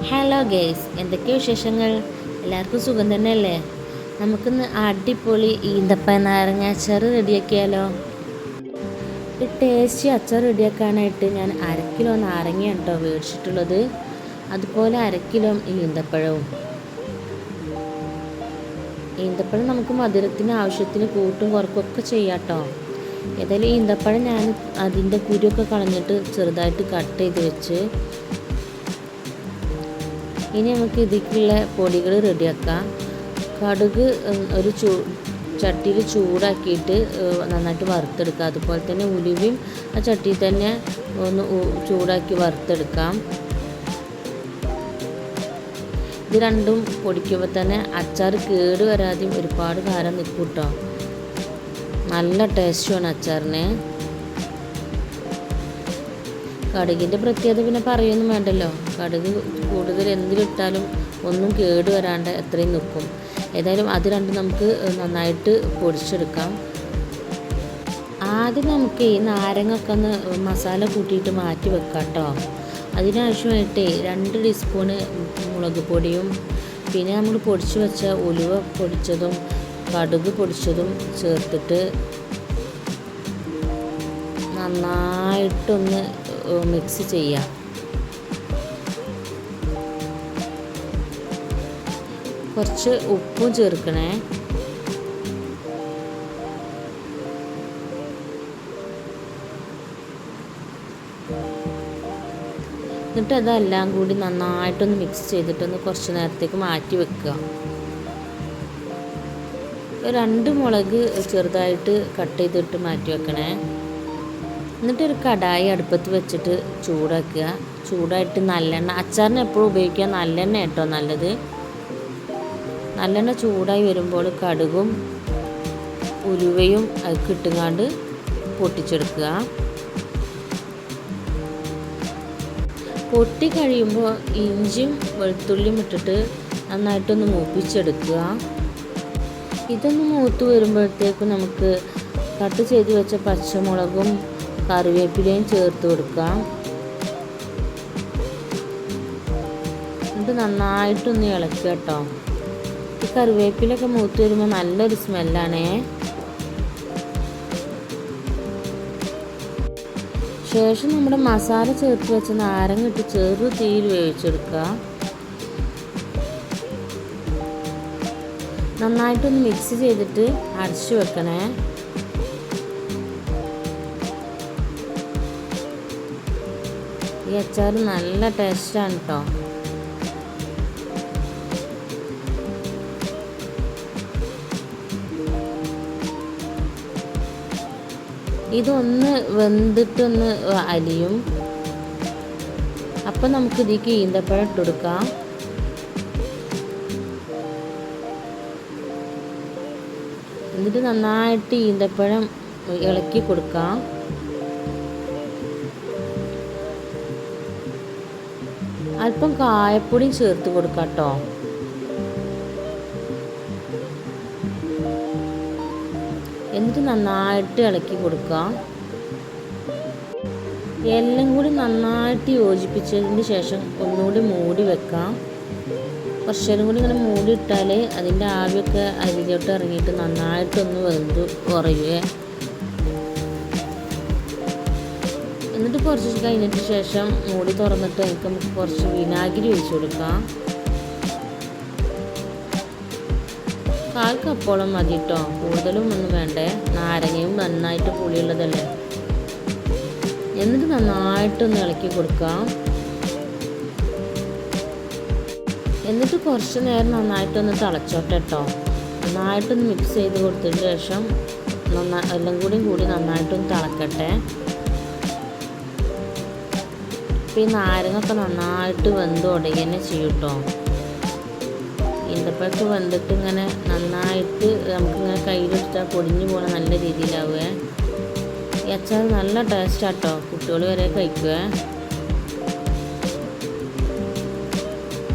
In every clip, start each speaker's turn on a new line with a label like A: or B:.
A: Hello guys, എന്തൊക്കെയോ വിശേഷങ്ങൾ? എല്ലാവർക്കും സുഖം തന്നെയല്ലേ? നമുക്കിന്ന് അടിപൊളി ഈന്തപ്പഴ നാരങ്ങ അച്ചാർ റെഡിയാക്കിയാലോ? ഈ ടേസ്റ്റി അച്ചാർ റെഡിയാക്കാനായിട്ട് ഞാൻ 1/2 കിലോ നാരങ്ങയാണ് കേട്ടോ മേടിച്ചിട്ടുള്ളത്. അതുപോലെ 1/2 കിലോ ഈന്തപ്പഴവും. ഈന്തപ്പഴം നമുക്ക് മധുരത്തിന് ആവശ്യത്തിന് കൂട്ടും കുറക്കൊക്കെ ചെയ്യാം കേട്ടോ. ഏതായാലും ഈന്തപ്പഴം ഞാൻ അതിൻ്റെ കുരുവൊക്കെ കളഞ്ഞിട്ട് ചെറുതായിട്ട് കട്ട് ചെയ്ത് വെച്ച് ഇനി നമുക്ക് ഇതിലേക്കുള്ള പൊടികൾ റെഡിയാക്കാം. കടുക് ഒരു ചട്ടിയിൽ ചൂടാക്കിയിട്ട് നന്നായിട്ട് വറുത്തെടുക്കാം. അതുപോലെ തന്നെ ഉലുവയും ആ ചട്ടിയിൽ തന്നെ ഒന്ന് ചൂടാക്കി വറുത്തെടുക്കാം. ഇത് രണ്ടും പൊടിക്കുമ്പോൾ തന്നെ അച്ചാർ കേട് വരാതെയും ഒരുപാട് കാലം നിൽക്കും കേട്ടോ. നല്ല ടേസ്റ്റുമാണ് അച്ചാറിന്. കടുകിൻ്റെ പ്രത്യേകത പിന്നെ പറയുകയൊന്നും വേണ്ടല്ലോ. കടുക് കൂടുതൽ എന്തിലിട്ടാലും ഒന്നും കേട് വരാണ്ട് എത്രയും നിൽക്കും. ഏതായാലും അത് രണ്ടും നമുക്ക് നന്നായിട്ട് പൊടിച്ചെടുക്കാം. ആദ്യം നമുക്ക് ഈ നാരങ്ങ ഒക്കെ ഒന്ന് മസാല കൂട്ടിയിട്ട് മാറ്റി വെക്കാം കേട്ടോ. അതിനാവശ്യമായിട്ട് 2 ടീസ്പൂണ് മുളക് പൊടിയും പിന്നെ നമ്മൾ പൊടിച്ച് വെച്ച ഉലുവ പൊടിച്ചതും കടുക് പൊടിച്ചതും ചേർത്തിട്ട് നന്നായിട്ടൊന്ന് മിക്സ് ചെയ്യാം. കുറച്ച് ഉപ്പും ചേർക്കണേ. എന്നിട്ട് അതെല്ലാം കൂടി നന്നായിട്ടൊന്ന് മിക്സ് ചെയ്തിട്ടൊന്ന് കുറച്ച് നേരത്തേക്ക് മാറ്റി വെക്കുക. 2 മുളക് ചെറുതായിട്ട് കട്ട് ചെയ്തിട്ട് മാറ്റി വെക്കണേ. എന്നിട്ട് ഒരു കടായി അടുപ്പത്ത് വെച്ചിട്ട് ചൂടാക്കുക. ചൂടായിട്ട് നല്ലെണ്ണ, അച്ചാറിന് എപ്പോഴും ഉപയോഗിക്കുക നല്ലെണ്ണ കേട്ടോ നല്ലത്. നല്ലെണ്ണ ചൂടായി വരുമ്പോൾ കടുകും ഉലുവയും അതിലേക്ക് ഇട്ടുങ്ങാണ്ട് പൊട്ടിച്ചെടുക്കുക. പൊട്ടി കഴിയുമ്പോൾ ഇഞ്ചിയും വെളുത്തുള്ളിയും ഇട്ടിട്ട് നന്നായിട്ടൊന്ന് മൂപ്പിച്ചെടുക്കുക. ഇതൊന്ന് മൂത്ത് വരുമ്പോഴത്തേക്കും നമുക്ക് കട്ട് ചെയ്ത് വെച്ച പച്ചമുളകും കറിവേപ്പിലയും ചേർത്ത് കൊടുക്കാം. എന്നിട്ട് നന്നായിട്ടൊന്ന് ഇളക്കുക കേട്ടോ. ഈ കറിവേപ്പിലൊക്കെ മൂത്ത് വരുമ്പോൾ നല്ലൊരു സ്മെല്ലാണേ. ശേഷം നമ്മുടെ മസാല ചേർത്ത് വെച്ച നാരങ്ങ ഇട്ട് ചെറു തീയിൽ വേവിച്ചെടുക്കുക. നന്നായിട്ടൊന്ന് മിക്സ് ചെയ്തിട്ട് അടച്ചു വെക്കണേ. ഈ അച്ചാർ നല്ല ടേസ്റ്റാണ് കേട്ടോ. ഇതൊന്ന് വെന്തിട്ടൊന്ന് അലിയും. അപ്പം നമുക്ക് ഇതിലേക്ക് ഈന്തപ്പഴം ഇട്ടുകൊടുക്കാം. എന്നിട്ട് നന്നായിട്ട് ഈന്തപ്പഴം ഇളക്കി കൊടുക്കാം. അല്പം കായപ്പൊടി ചേർത്ത് കൊടുക്കാം കേട്ടോ. എന്നിട്ട് നന്നായിട്ട് ഇളക്കി കൊടുക്കാം. എല്ലാം കൂടി നന്നായിട്ട് യോജിപ്പിച്ചതിന് ശേഷം ഒന്നുകൂടി മൂടി വെക്കാം. കുറച്ച് നേരം കൂടി ഇങ്ങനെ മൂടി ഇട്ടാൽ അതിൻ്റെ ആവിയൊക്കെ അരിയിലോട്ട് ഇറങ്ങിയിട്ട് നന്നായിട്ടൊന്ന് വെന്ത് കുറയുവേ. എന്നിട്ട് കുറച്ച് കഴിഞ്ഞിട്ട് ശേഷം മൂടി തുറന്നിട്ട് നമുക്ക് കുറച്ച് വിനാഗിരി ഒഴിച്ച് കൊടുക്കാം. 1/4 കപ്പോളം മതി കേട്ടോ, കൂടുതലും ഒന്നും വേണ്ടേ. നാരങ്ങയും നന്നായിട്ട് പുളിയുള്ളതല്ലേ. എന്നിട്ട് നന്നായിട്ടൊന്ന് ഇളക്കി കൊടുക്കാം. എന്നിട്ട് കുറച്ച് നേരം നന്നായിട്ടൊന്ന് തിളച്ചോട്ടെ കേട്ടോ. നന്നായിട്ടൊന്ന് മിക്സ് ചെയ്ത് കൊടുത്തതിന് ശേഷം എല്ലാം കൂടി നന്നായിട്ടൊന്ന് തിളക്കട്ടെ. അപ്പോൾ ഈ നാരങ്ങൊക്കെ നന്നായിട്ട് വെന്ത് ഉടയുകന്നെ ചെയ്യും കേട്ടോ. ഈന്തപ്പഴമൊക്കെ വെന്തിട്ട് ഇങ്ങനെ നന്നായിട്ട് നമുക്കിങ്ങനെ കയ്യിലിട്ടാൽ പൊടിഞ്ഞു പോകണ നല്ല രീതിയിലാവുക. ഈ അച്ചാർ നല്ല ടേസ്റ്റാണ് കേട്ടോ, കുട്ടികൾ വരെ കഴിക്കുക.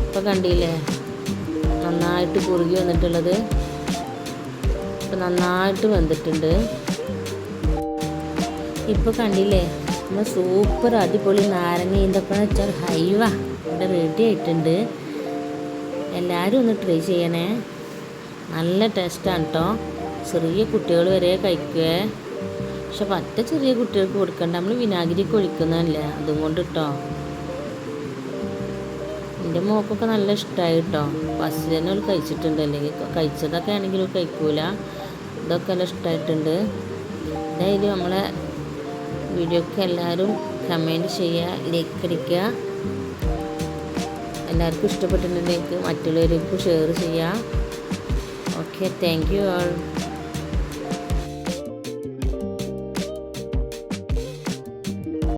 A: ഇപ്പോൾ കണ്ടില്ലേ നന്നായിട്ട് കുറുകി വന്നിട്ടുള്ളത്. ഇപ്പം നന്നായിട്ട് വെന്തിട്ടുണ്ട്. ഇപ്പോൾ കണ്ടില്ലേ നമ്മൾ സൂപ്പർ അടിപൊളി നാരങ്ങ ഈന്തപ്പഴം വെച്ചാൽ ഹൈവ. ഇവിടെ റെഡി ആയിട്ടുണ്ട്. എല്ലാവരും ഒന്ന് ട്രൈ ചെയ്യണേ. നല്ല ടേസ്റ്റാണ് കേട്ടോ. ചെറിയ കുട്ടികൾ വരെ കഴിക്കുക. പക്ഷെ പറ്റ ചെറിയ കുട്ടികൾക്ക് കൊടുക്കണ്ട, നമ്മൾ വിനാഗിരിക്ക് ഒഴിക്കുന്നതല്ലേ, അതും കൊണ്ട് കേട്ടോ. എൻ്റെ മോക്കൊക്കെ നല്ല ഇഷ്ടമായി കേട്ടോ. ഫസ്റ്റ് തന്നെ അവൾ കഴിച്ചിട്ടുണ്ട്, അല്ലെങ്കിൽ കഴിച്ചതൊക്കെ ആണെങ്കിലും കഴിക്കൂല. ഇതൊക്കെ നല്ല ഇഷ്ടമായിട്ടുണ്ട്. എന്തായാലും നമ്മളെ വീഡിയോക്ക് എല്ലാവരും കമൻറ്റ് ചെയ്യുക, ലൈക്ക് അടിക്കുക. എല്ലാവർക്കും ഇഷ്ടപ്പെട്ടിട്ടുണ്ടെങ്കിൽ മറ്റുള്ളവർക്ക് ഷെയർ ചെയ്യുക. Okay, thank you all.